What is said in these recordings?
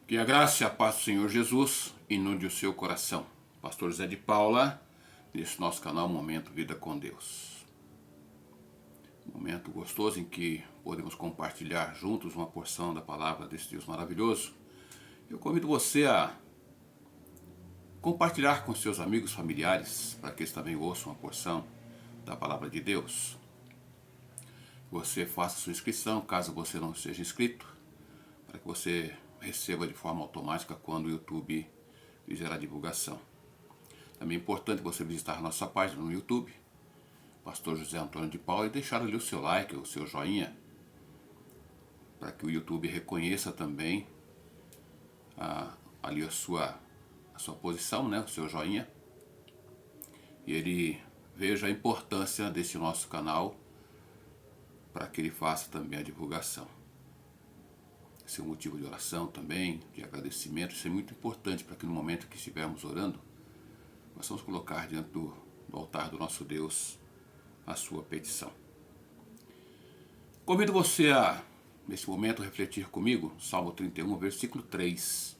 Que a graça e a paz do Senhor Jesus inunde o seu coração. Pastor José de Paula, nesse nosso canal Momento Vida com Deus. Um momento gostoso em que podemos compartilhar juntos uma porção da palavra desse Deus maravilhoso. Eu convido você a compartilhar com seus amigos, familiares, para que eles também ouçam uma porção da palavra de Deus. Você faça sua inscrição, caso você não seja inscrito, para que você receba de forma automática quando o YouTube fizer a divulgação. Também é importante você visitar a nossa página no YouTube, Pastor José Antônio de Paula, e deixar ali o seu like, o seu joinha, para que o YouTube reconheça também ali a sua posição, né, o seu joinha, e ele veja a importância desse nosso canal para que ele faça também a divulgação. Esse é um motivo de oração também, de agradecimento. Isso é muito importante para que no momento que estivermos orando, nós vamos colocar diante do altar do nosso Deus a sua petição. Convido você a, nesse momento, refletir comigo, Salmo 31, versículo 3,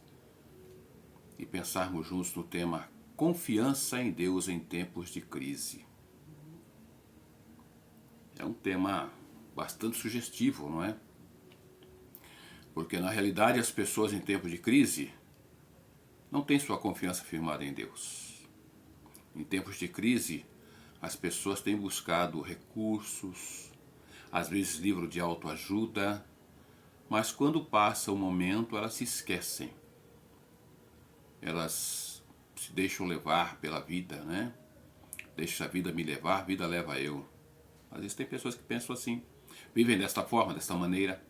e pensarmos juntos no tema Confiança em Deus em tempos de crise. É um tema bastante sugestivo, não é? Porque na realidade as pessoas em tempos de crise não têm sua confiança firmada em Deus. Em tempos de crise, as pessoas têm buscado recursos, às vezes livro de autoajuda, mas quando passa o momento elas se esquecem. Elas se deixam levar pela vida, né? Deixa a vida me levar, a vida leva eu. Às vezes tem pessoas que pensam assim, vivem desta forma, desta maneira.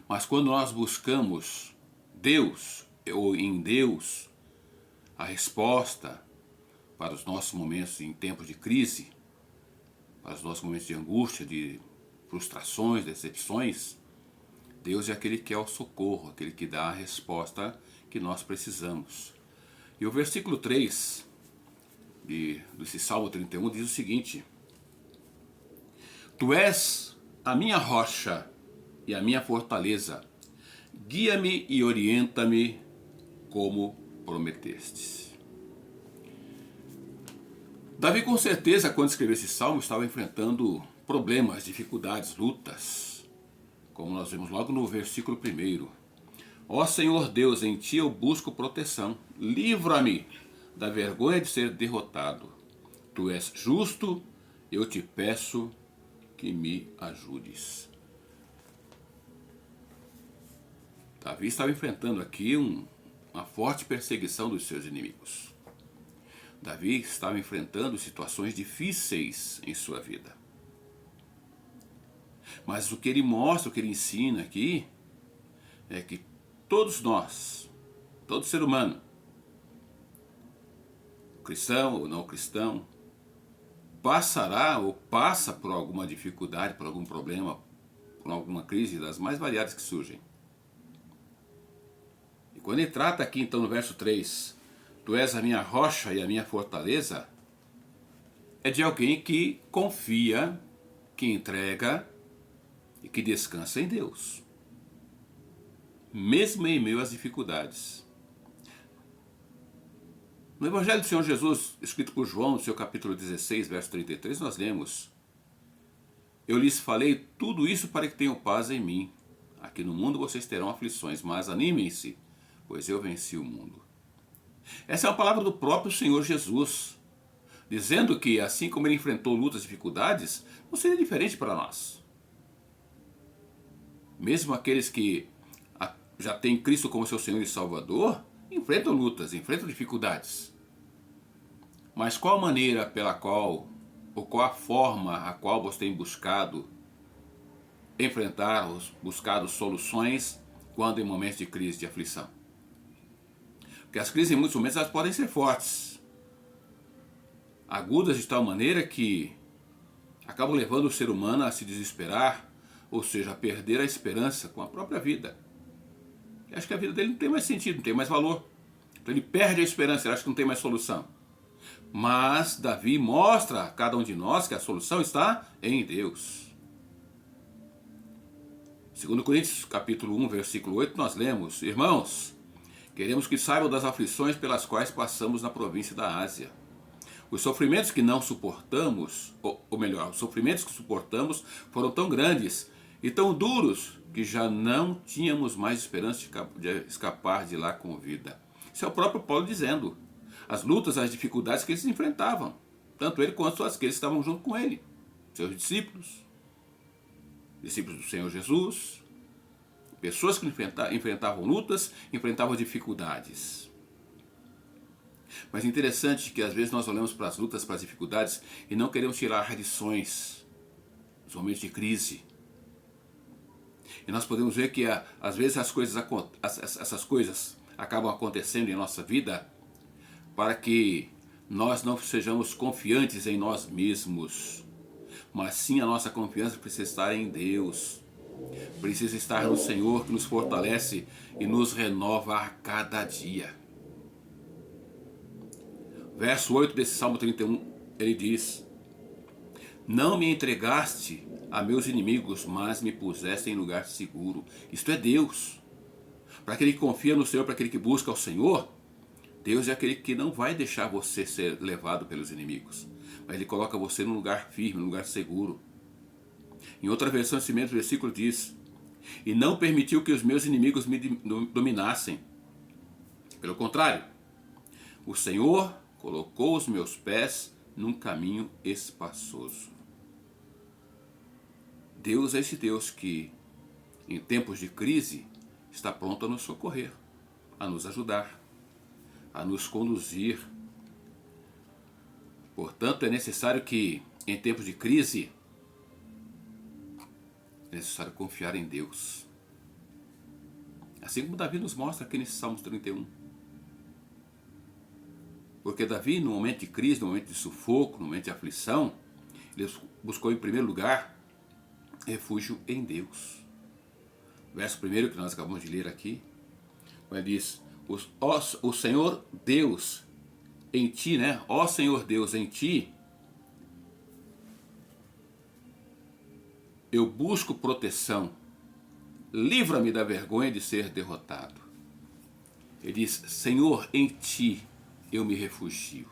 Mas quando nós buscamos Deus, ou em Deus, a resposta para os nossos momentos em tempos de crise, para os nossos momentos de angústia, de frustrações, decepções, Deus é aquele que é o socorro, aquele que dá a resposta que nós precisamos. E o versículo 3 desse Salmo 31 diz o seguinte: Tu és a minha rocha e a minha fortaleza, guia-me e orienta-me como prometestes. Davi, com certeza, quando escreveu esse salmo, estava enfrentando problemas, dificuldades, lutas, como nós vemos logo no versículo 1. Ó Senhor Deus, em ti eu busco proteção, livra-me da vergonha de ser derrotado. Tu és justo, eu te peço que me ajudes. Davi estava enfrentando aqui uma forte perseguição dos seus inimigos. Davi estava enfrentando situações difíceis em sua vida. Mas o que ele mostra, o que ele ensina aqui, é que todos nós, todo ser humano, cristão ou não cristão, passará ou passa por alguma dificuldade, por algum problema, por alguma crise das mais variadas que surgem. E quando ele trata aqui então no verso 3, Tu és a minha rocha e a minha fortaleza, é de alguém que confia, que entrega e que descansa em Deus, mesmo em meio às dificuldades. No Evangelho do Senhor Jesus, escrito por João, no seu capítulo 16, verso 33, nós lemos: Eu lhes falei tudo isso para que tenham paz em mim. Aqui no mundo vocês terão aflições, mas animem-se, pois eu venci o mundo. Essa é a palavra do próprio Senhor Jesus, dizendo que assim como ele enfrentou lutas e dificuldades, não seria diferente para nós. Mesmo aqueles que já têm Cristo como seu Senhor e Salvador, enfrentam lutas, enfrentam dificuldades. Mas qual a maneira pela qual, ou qual a forma a qual você tem buscado enfrentar, buscado soluções quando em momentos de crise, de aflição? Porque as crises em muitos momentos elas podem ser fortes, agudas de tal maneira que acabam levando o ser humano a se desesperar, ou seja, a perder a esperança com a própria vida. Ele acha que a vida dele não tem mais sentido, não tem mais valor. Então ele perde a esperança, ele acha que não tem mais solução. Mas Davi mostra a cada um de nós que a solução está em Deus. Segundo Coríntios capítulo 1, versículo 8, nós lemos: Irmãos, queremos que saibam das aflições pelas quais passamos na província da Ásia. Os sofrimentos que não suportamos, ou melhor, os sofrimentos que suportamos foram tão grandes e tão duros que já não tínhamos mais esperança de escapar de lá com vida. Isso é o próprio Paulo dizendo. As lutas, as dificuldades que eles enfrentavam, tanto ele quanto aqueles que estavam junto com ele, seus discípulos do Senhor Jesus, pessoas que enfrentavam lutas, enfrentavam dificuldades. Mas é interessante que às vezes nós olhamos para as lutas, para as dificuldades e não queremos tirar lições nos momentos de crise. E nós podemos ver que às vezes essas coisas acabam acontecendo em nossa vida para que nós não sejamos confiantes em nós mesmos, mas sim a nossa confiança precisa estar em Deus, precisa estar no Senhor que nos fortalece e nos renova a cada dia. Verso 8 desse Salmo 31, ele diz: Não me entregaste a meus inimigos, mas me puseste em lugar seguro. Isto é Deus. Para aquele que confia no Senhor, para aquele que busca o Senhor, Deus é aquele que não vai deixar você ser levado pelos inimigos, mas Ele coloca você num lugar firme, num lugar seguro. Em outra versão, esse mesmo versículo diz: E não permitiu que os meus inimigos me dominassem. Pelo contrário, o Senhor colocou os meus pés num caminho espaçoso. Deus é esse Deus que, em tempos de crise, está pronto a nos socorrer, a nos ajudar, a nos conduzir. Portanto, é necessário que, em tempos de crise, é necessário confiar em Deus. Assim como Davi nos mostra aqui nesse Salmo 31. Porque Davi, no momento de crise, no momento de sufoco, no momento de aflição, ele buscou em primeiro lugar refúgio em Deus. Verso 1 que nós acabamos de ler aqui, ele diz: O Senhor Deus em ti, né? Ó Senhor Deus, em ti eu busco proteção, livra-me da vergonha de ser derrotado. Ele diz: Senhor, em ti eu me refugio.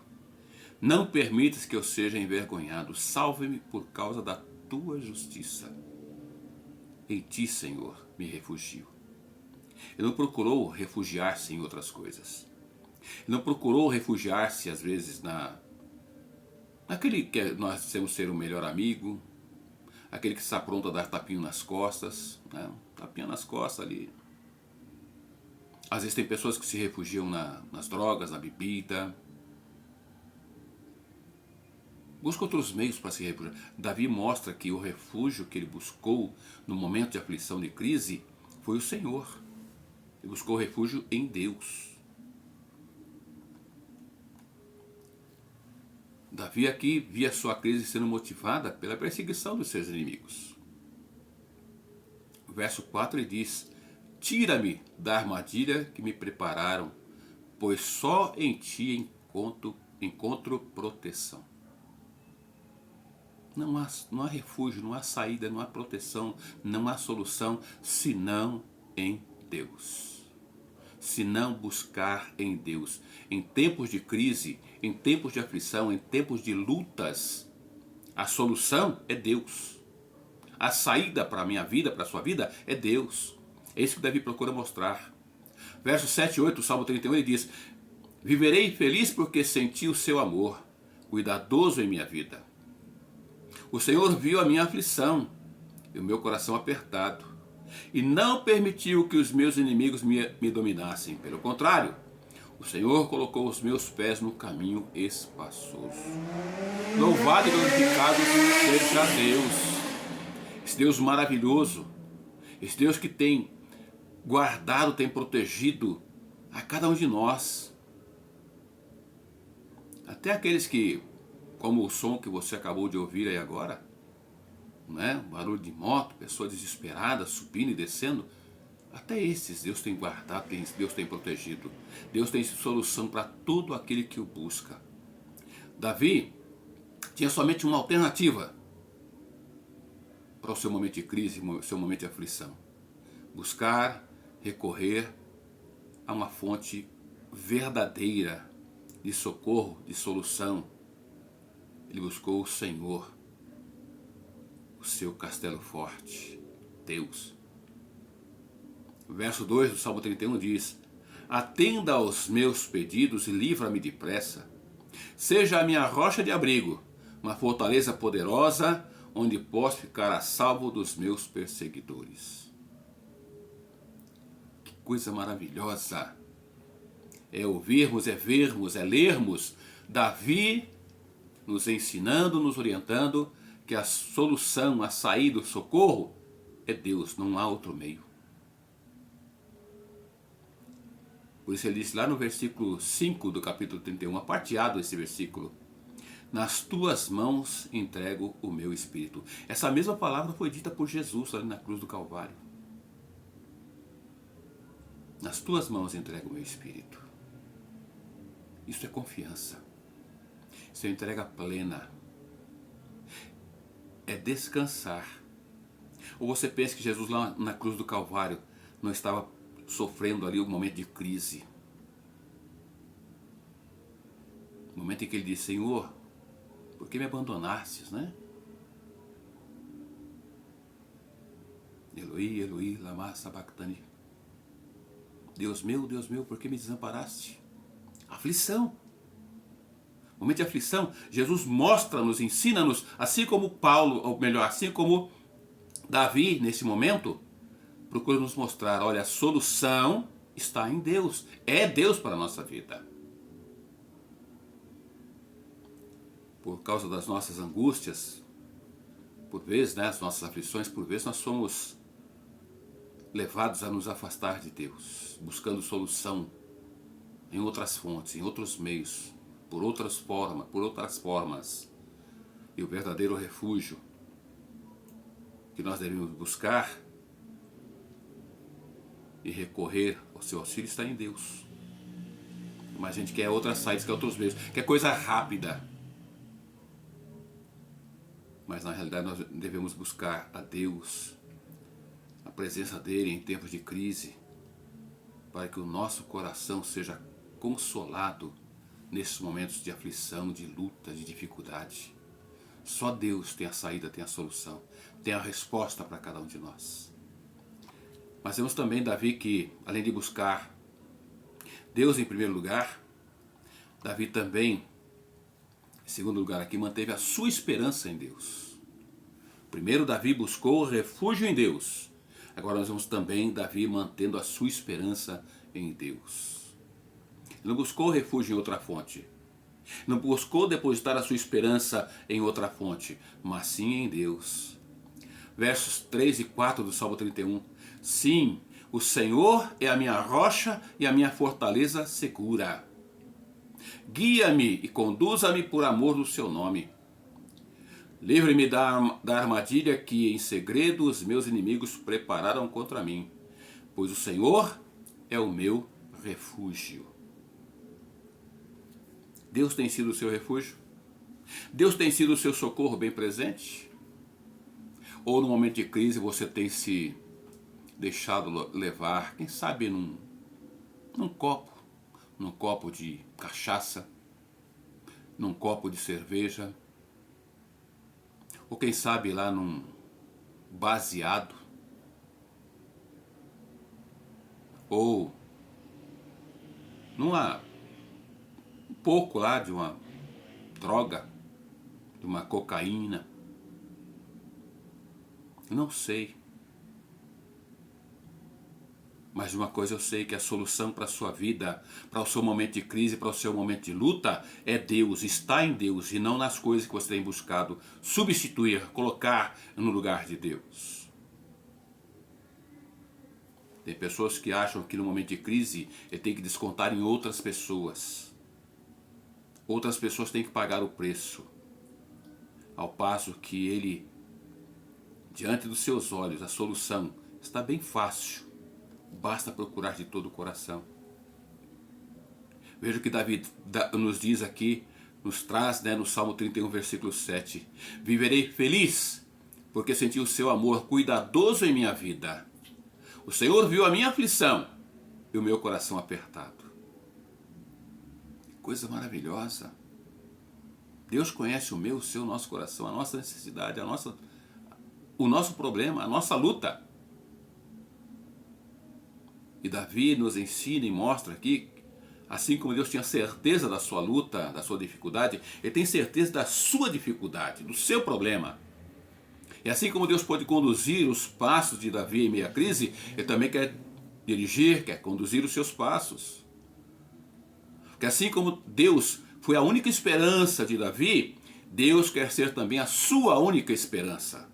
Não permitas que eu seja envergonhado. Salve-me por causa da tua justiça. Em ti, Senhor, me refugio. Ele não procurou refugiar-se em outras coisas. Ele não procurou refugiar-se, às vezes, naquele que nós dizemos ser o melhor amigo, aquele que está pronto a dar tapinho nas costas, né? Tapinha nas costas ali. Às vezes tem pessoas que se refugiam nas drogas, na bebida. Busca outros meios para se refugiar. Davi mostra que o refúgio que ele buscou no momento de aflição, de crise, foi o Senhor. Ele buscou refúgio em Deus. Davi aqui via sua crise sendo motivada pela perseguição dos seus inimigos. O verso 4 ele diz: Tira-me da armadilha que me prepararam, pois só em ti encontro proteção. Não há refúgio, não há saída, não há proteção, não há solução, senão em Deus. Se não buscar em Deus. Em tempos de crise, em tempos de aflição, em tempos de lutas, a solução é Deus. A saída para a minha vida, para a sua vida, é Deus. É isso que Davi procura mostrar. Versos 7 e 8, o Salmo 31, ele diz: Viverei feliz porque senti o seu amor, cuidadoso em minha vida. O Senhor viu a minha aflição e o meu coração apertado, e não permitiu que os meus inimigos me dominassem. Pelo contrário, o Senhor colocou os meus pés no caminho espaçoso. Louvado e glorificado seja Deus, esse Deus maravilhoso, esse Deus que tem guardado, tem protegido a cada um de nós. Até aqueles que, como o som que você acabou de ouvir aí agora, né? Barulho de moto, pessoa desesperada, subindo e descendo, até esses Deus tem guardado, Deus tem protegido. Deus tem solução para todo aquele que o busca. Davi tinha somente uma alternativa para o seu momento de crise, o seu momento de aflição. buscar, recorrer a uma fonte verdadeira de socorro, de solução. Ele buscou o Senhor, o seu castelo forte, Deus. Verso 2 do Salmo 31 diz: atenda aos meus pedidos e livra-me depressa. Seja a minha rocha de abrigo, uma fortaleza poderosa, onde posso ficar a salvo dos meus perseguidores. Que coisa maravilhosa! É ouvirmos, é vermos, é lermos Davi nos ensinando, nos orientando que a solução, a saída, o socorro é Deus, não há outro meio. Por isso ele diz lá no versículo 5 do capítulo 31, a parte A desse versículo: nas tuas mãos entrego o meu espírito. Essa mesma palavra foi dita por Jesus ali na cruz do Calvário. Nas tuas mãos entrego o meu espírito. Isso é confiança. Isso é entrega plena. É descansar. Ou você pensa que Jesus lá na cruz do Calvário não estava sofrendo ali um momento de crise? O momento em que ele disse: Senhor, por que me abandonastes, né? Eloi, Eloi, lama sabachthani. Deus meu, por que me desamparaste? Aflição. Momento de aflição, Jesus mostra-nos, ensina-nos, assim como Paulo, ou melhor, assim como Davi, nesse momento, procura nos mostrar: olha, a solução está em Deus. É Deus para a nossa vida. Por causa das nossas angústias, por vezes, né, as nossas aflições, por vezes nós somos levados a nos afastar de Deus, buscando solução em outras fontes, em outros meios, por outras formas. E o verdadeiro refúgio que nós devemos buscar e recorrer ao seu auxílio está em Deus. Mas a gente quer outras saídas, quer outros meios, quer coisa rápida. Mas na realidade nós devemos buscar a Deus, a presença dele em tempos de crise, para que o nosso coração seja consolado nesses momentos de aflição, de luta, de dificuldade. Só Deus tem a saída, tem a solução, tem a resposta para cada um de nós. Mas vemos também Davi que, além de buscar Deus em primeiro lugar, Davi também, em segundo lugar aqui, manteve a sua esperança em Deus. Primeiro Davi buscou refúgio em Deus. Agora nós vemos também Davi mantendo a sua esperança em Deus. Ele não buscou refúgio em outra fonte. Não buscou depositar a sua esperança em outra fonte, mas sim em Deus. Versos 3 e 4 do Salmo 31. Sim, o Senhor é a minha rocha e a minha fortaleza segura. Guia-me e conduza-me por amor do seu nome. Livre-me da armadilha que em segredo os meus inimigos prepararam contra mim, pois o Senhor é o meu refúgio. Deus tem sido o seu refúgio? Deus tem sido o seu socorro bem presente? Ou no momento de crise você tem se deixado levar, quem sabe num copo de cachaça, num copo de cerveja, ou quem sabe lá num baseado, ou um pouco lá de uma droga, de uma cocaína. Não sei. Mas de uma coisa eu sei, que a solução para a sua vida, para o seu momento de crise, para o seu momento de luta, é Deus, está em Deus e não nas coisas que você tem buscado substituir, colocar no lugar de Deus. Tem pessoas que acham que no momento de crise ele tem que descontar em outras pessoas. Outras pessoas têm que pagar o preço. Ao passo que ele, diante dos seus olhos, a solução está bem fácil. Basta procurar de todo o coração. Veja o que Davi nos diz aqui, nos traz, no Salmo 31, versículo 7. Viverei feliz, porque senti o seu amor cuidadoso em minha vida. O Senhor viu a minha aflição e o meu coração apertado. Coisa maravilhosa. Deus conhece o meu, o seu, o nosso coração, a nossa necessidade, o nosso problema, a nossa luta. E Davi nos ensina e mostra aqui, assim como Deus tinha certeza da sua luta, da sua dificuldade, Ele tem certeza da sua dificuldade, do seu problema. E assim como Deus pode conduzir os passos de Davi em meio à crise, Ele também quer dirigir, quer conduzir os seus passos. Porque assim como Deus foi a única esperança de Davi, Deus quer ser também a sua única esperança.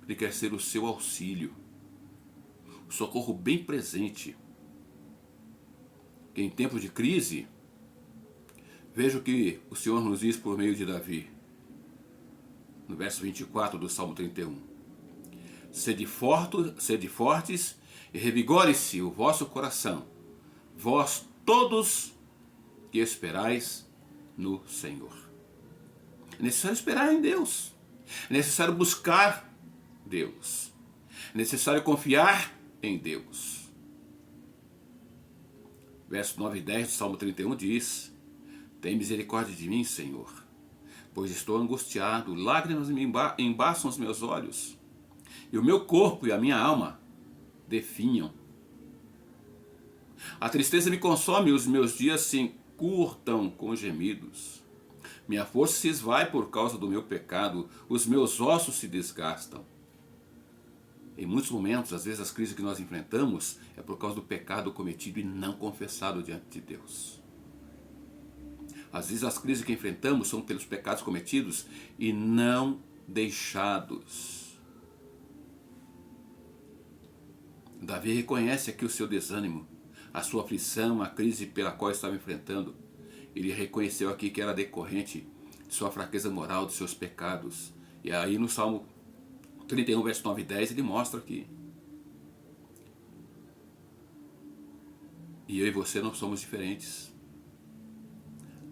Ele quer ser o seu auxílio, o socorro bem presente. Que em tempos de crise, veja o que o Senhor nos diz por meio de Davi. No verso 24 do Salmo 31. Sede fortes e revigore-se o vosso coração, vós todos que esperais no Senhor. É necessário esperar em Deus. É necessário buscar Deus. É necessário confiar em Deus. Verso 9 e 10 do Salmo 31 diz: tem misericórdia de mim, Senhor, pois estou angustiado, lágrimas me embaçam os meus olhos, e o meu corpo e a minha alma definham. A tristeza me consome e os meus dias se encurtam com gemidos. Minha força se esvai por causa do meu pecado, os meus ossos se desgastam. Em muitos momentos, às vezes as crises que nós enfrentamos é por causa do pecado cometido e não confessado diante de Deus. Às vezes as crises que enfrentamos são pelos pecados cometidos e não deixados. Davi reconhece aqui o seu desânimo, a sua aflição, a crise pela qual estava enfrentando. Ele reconheceu aqui que era decorrente de sua fraqueza moral, de seus pecados. E aí no Salmo 31, verso 9 e 10, ele mostra aqui. E eu e você não somos diferentes.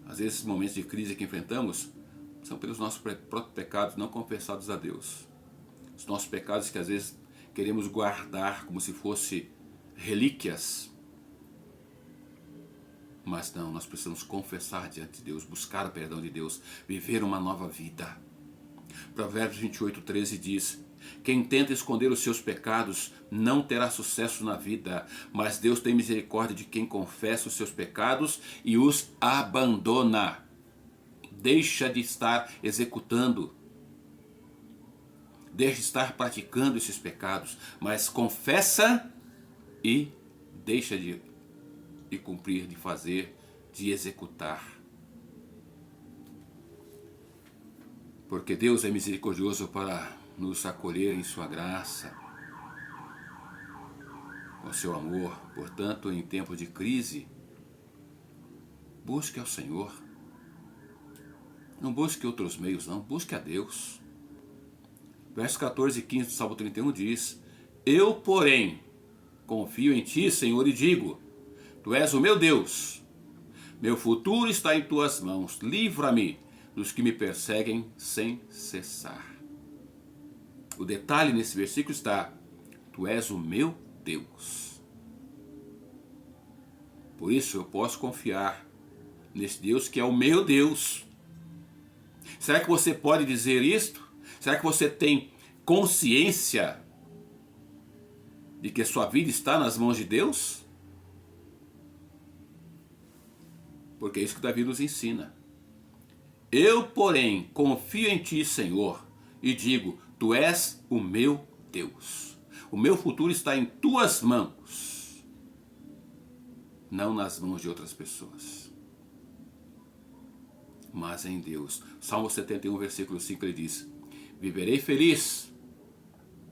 Às vezes, esses momentos de crise que enfrentamos são pelos nossos próprios pecados não confessados a Deus. Os nossos pecados que às vezes queremos guardar como se fossem relíquias. Mas não, nós precisamos confessar diante de Deus, buscar o perdão de Deus, viver uma nova vida. Provérbios 28, 13 diz: quem tenta esconder os seus pecados não terá sucesso na vida, mas Deus tem misericórdia de quem confessa os seus pecados e os abandona. Deixa de estar executando, deixa de estar praticando esses pecados, mas confessa e deixa de cumprir, de fazer, de executar. Porque Deus é misericordioso para nos acolher em sua graça, com seu amor. Portanto, em tempo de crise, busque ao Senhor. Não busque outros meios, não. Busque a Deus. Versos 14 e 15 do Salmo 31 diz: eu, porém, confio em ti, Senhor, e digo: tu és o meu Deus. Meu futuro está em tuas mãos. Livra-me dos que me perseguem sem cessar. O detalhe nesse versículo está: tu és o meu Deus. Por isso eu posso confiar nesse Deus que é o meu Deus. Será que você pode dizer isto? Será que você tem consciência de que a sua vida está nas mãos de Deus? Porque é isso que Davi nos ensina. Eu, porém, confio em ti, Senhor, e digo: tu és o meu Deus. O meu futuro está em tuas mãos, não nas mãos de outras pessoas, mas em Deus. Salmo 71, versículo 5, ele diz: viverei feliz,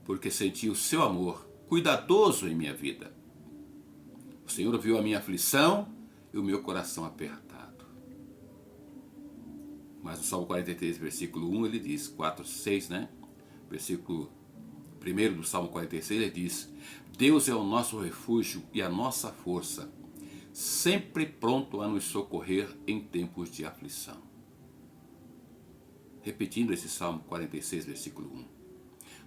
porque senti o seu amor cuidadoso em minha vida. O Senhor viu a minha aflição e o meu coração apertado. Mas no Salmo 43, versículo 1, ele diz, 4, 6, né? Versículo 1 do Salmo 46, ele diz: Deus é o nosso refúgio e a nossa força, sempre pronto a nos socorrer em tempos de aflição. Repetindo esse Salmo 46, versículo 1.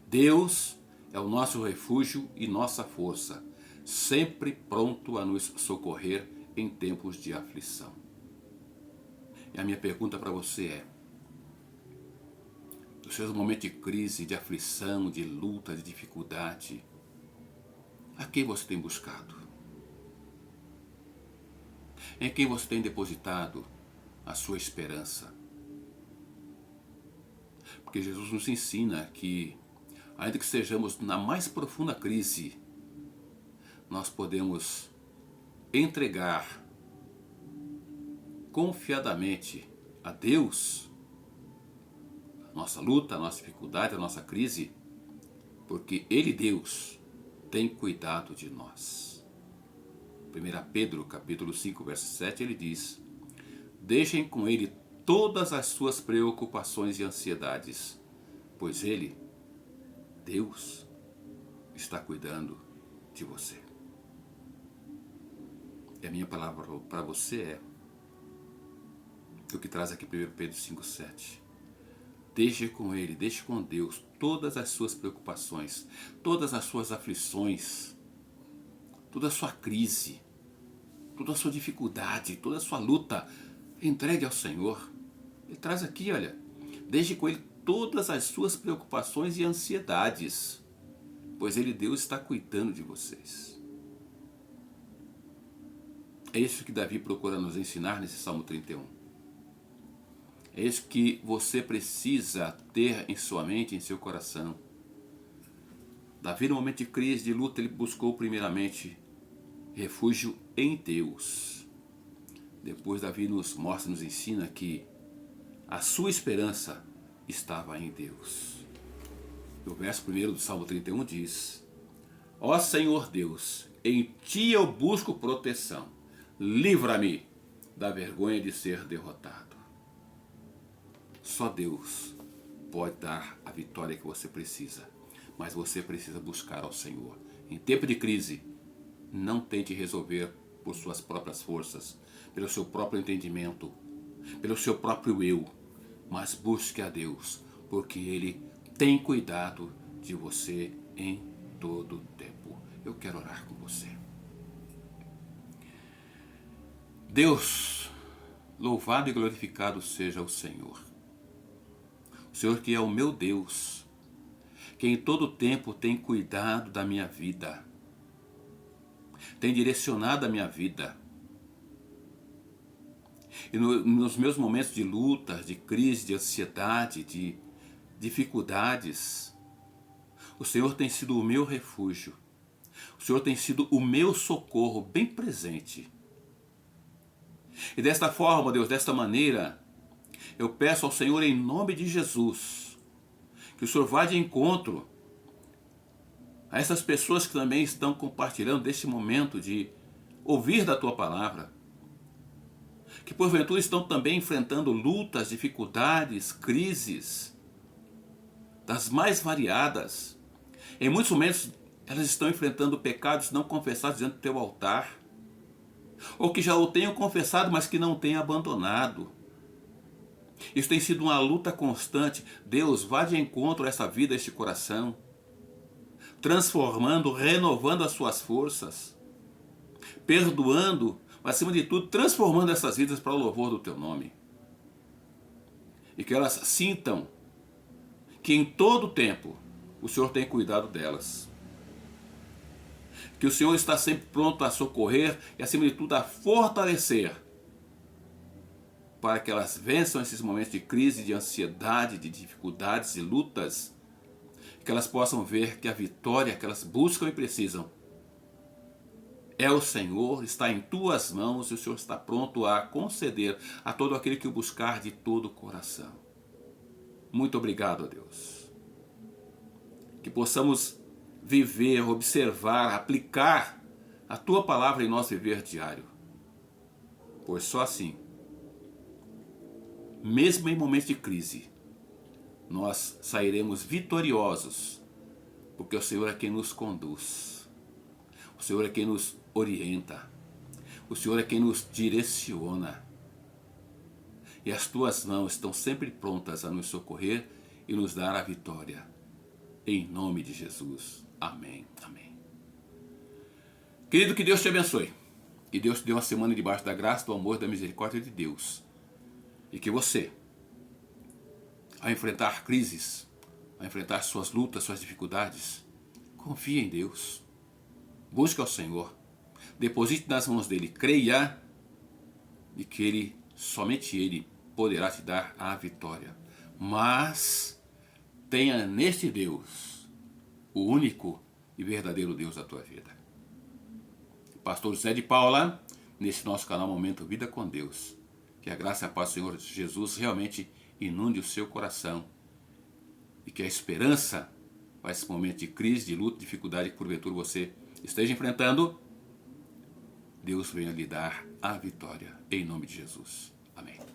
Deus é o nosso refúgio e nossa força, sempre pronto a nos socorrer em tempos de aflição. E a minha pergunta para você é: nos seus momentos de crise, de aflição, de luta, de dificuldade, a quem você tem buscado? Em quem você tem depositado a sua esperança? Porque Jesus nos ensina que, ainda que estejamos na mais profunda crise, nós podemos entregar confiadamente a Deus a nossa luta, a nossa dificuldade, a nossa crise, porque Ele, Deus, tem cuidado de nós. 1 Pedro, capítulo 5, verso 7, ele diz: deixem com Ele todas as suas preocupações e ansiedades, pois Ele, Deus, está cuidando de você. E a minha palavra para você é o que traz aqui 1 Pedro 5, 7. Deixe com Ele, deixe com Deus todas as suas preocupações, todas as suas aflições, toda a sua crise, toda a sua dificuldade, toda a sua luta. Entregue ao Senhor. Ele traz aqui, olha, deixe com Ele todas as suas preocupações e ansiedades, pois Ele, Deus, está cuidando de vocês. É isso que Davi procura nos ensinar nesse Salmo 31. É isso que você precisa ter em sua mente, em seu coração. Davi, no momento de crise, de luta, ele buscou primeiramente refúgio em Deus. Depois Davi nos mostra, nos ensina que a sua esperança estava em Deus. O verso 1 do Salmo 31 diz: ó Senhor Deus, em Ti eu busco proteção. Livra-me da vergonha de ser derrotado. Só Deus pode dar a vitória que você precisa, mas você precisa buscar ao Senhor. Em tempo de crise, não tente resolver por suas próprias forças, pelo seu próprio entendimento, pelo seu próprio eu, mas busque a Deus, porque Ele tem cuidado de você em todo o tempo. Eu quero orar com você. Deus, louvado e glorificado seja o Senhor. O Senhor que é o meu Deus, que em todo tempo tem cuidado da minha vida, tem direcionado a minha vida. E nos meus momentos de luta, de crise, de ansiedade, de dificuldades, o Senhor tem sido o meu refúgio. O Senhor tem sido o meu socorro bem presente. E desta forma, Deus, desta maneira, eu peço ao Senhor em nome de Jesus, que o Senhor vá de encontro a essas pessoas que também estão compartilhando deste momento de ouvir da Tua palavra, que porventura estão também enfrentando lutas, dificuldades, crises, das mais variadas. Em muitos momentos elas estão enfrentando pecados não confessados diante do Teu altar, ou que já o tenham confessado, mas que não tenham abandonado. Isso tem sido uma luta constante. Deus, vá de encontro a essa vida, a este coração, transformando, renovando as suas forças, perdoando, mas acima de tudo, transformando essas vidas para o louvor do Teu nome. E que elas sintam que em todo o tempo o Senhor tem cuidado delas. Que o Senhor está sempre pronto a socorrer e acima de tudo a fortalecer, para que elas vençam esses momentos de crise, de ansiedade, de dificuldades e lutas, que elas possam ver que a vitória que elas buscam e precisam é o Senhor, está em Tuas mãos e o Senhor está pronto a conceder a todo aquele que o buscar de todo o coração. Muito obrigado, Deus. Que possamos viver, observar, aplicar a Tua palavra em nosso viver diário, pois só assim, mesmo em momentos de crise, nós sairemos vitoriosos, porque o Senhor é quem nos conduz, o Senhor é quem nos orienta, o Senhor é quem nos direciona, e as Tuas mãos estão sempre prontas a nos socorrer e nos dar a vitória. em nome de Jesus. Amém. Amém. Querido, que Deus te abençoe. Que Deus te dê uma semana debaixo da graça, do amor e da misericórdia de Deus. E que você, ao enfrentar crises, ao enfrentar suas lutas, suas dificuldades, confie em Deus. Busque ao Senhor. Deposite nas mãos dele. Creia de que ele, somente ele, poderá te dar a vitória. Mas tenha neste Deus o único e verdadeiro Deus da tua vida. Pastor José de Paula, nesse nosso canal Momento Vida com Deus. Que a graça e a paz do Senhor Jesus realmente inunde o seu coração. E que a esperança para esse momento de crise, de luta, de dificuldade que porventura você esteja enfrentando, Deus venha lhe dar a vitória. Em nome de Jesus. Amém.